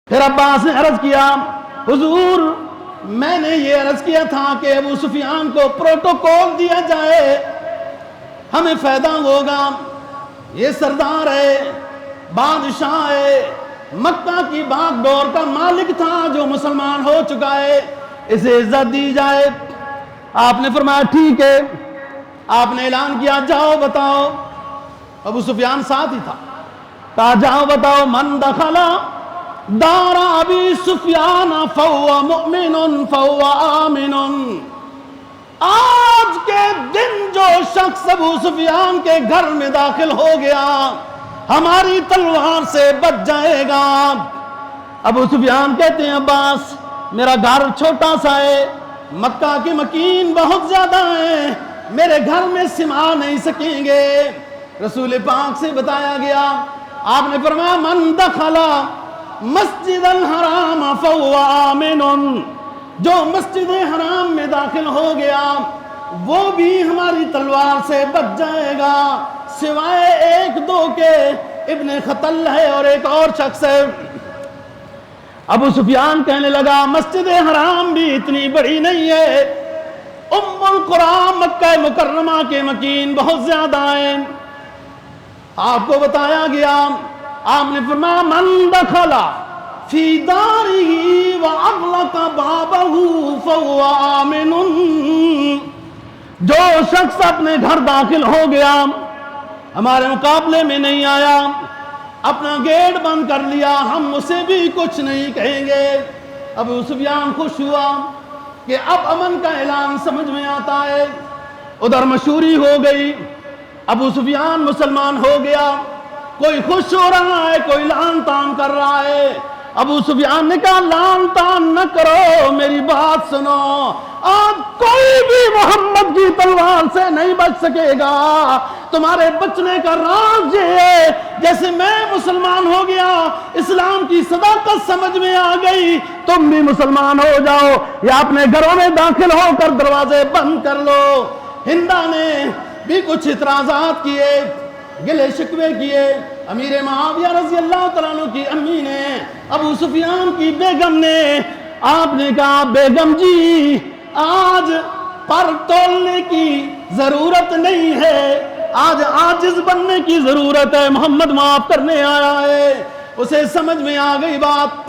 پھر عباس نے عرض کیا حضور میں نے یہ عرض کیا تھا کہ ابو سفیان کو پروٹوکول دیا جائے، ہمیں فائدہ ہوگا، یہ سردار ہے، بادشاہ ہے، مکہ کی باغ ڈور کا مالک تھا جو مسلمان ہو چکا ہے، اسے عزت دی جائے۔ آپ نے فرمایا ٹھیک ہے۔ آپ نے اعلان کیا جاؤ بتاؤ، ابو سفیان ساتھ ہی تھا، کہا جاؤ بتاؤ من دخل دار ابی سفیان فہو مؤمن فہو آمن۔ آج کے دن جو شخص ابو سفیان کے گھر میں داخل ہو گیا ہماری تلوار سے بچ جائے گا۔ ابو سفیان کہتے ہیں عباس میرا گھر چھوٹا سا ہے، مکہ کے مکین بہت زیادہ ہیں، میرے گھر میں سما نہیں سکیں گے۔ رسول پاک سے بتایا گیا، آپ نے فرمایا من دخل مسجد الحرام فہو آمن، جو مسجد حرام میں داخل ہو گیا وہ بھی ہماری تلوار سے بچ جائے گا، سوائے ایک دو کے، ابن خطل ہے اور ایک اور شخص ہے۔ ابو سفیان کہنے لگا مسجد حرام بھی اتنی بڑی نہیں ہے، ام القریٰ مکہ مکرمہ کے مکین بہت زیادہ ہیں۔ آپ کو بتایا گیا، آپ نے فرمایا من دخل فی دارہ واغلق بابہ فہو آمن، جو شخص اپنے گھر داخل ہو گیا ہمارے مقابلے میں نہیں آیا، اپنا گیٹ بند کر لیا، ہم اسے بھی کچھ نہیں کہیں گے۔ ابو سفیان خوش ہوا کہ اب امن کا اعلان سمجھ میں آتا ہے۔ ادھر مشوری ہو گئی، ابو سفیان مسلمان ہو گیا، کوئی خوش ہو رہا ہے، کوئی لعن طعن کر رہا ہے۔ ابو سفیان نے کہا لعن طعن نہ کرو، میری بات سنو، آج کوئی بھی محمد کی تلوار سے نہیں بچ سکے گا، تمہارے بچنے کا راز یہ ہے جیسے میں مسلمان ہو گیا، اسلام کی صداقت سمجھ میں آ گئی، تم بھی مسلمان ہو جاؤ یا اپنے گھروں میں داخل ہو کر دروازے بند کر لو۔ ہندا نے بھی کچھ اعتراضات کیے، گلے شکوے کیے، امیر معاویہ رضی اللہ تعالیٰ عنہ کی امی نے، ابو سفیان کی بیگم نے، آپ نے کہا بیگم جی آج پر تولنے کی ضرورت نہیں ہے، آج عاجز بننے کی ضرورت ہے، محمد معاف کرنے آیا ہے۔ اسے سمجھ میں آ گئی بات،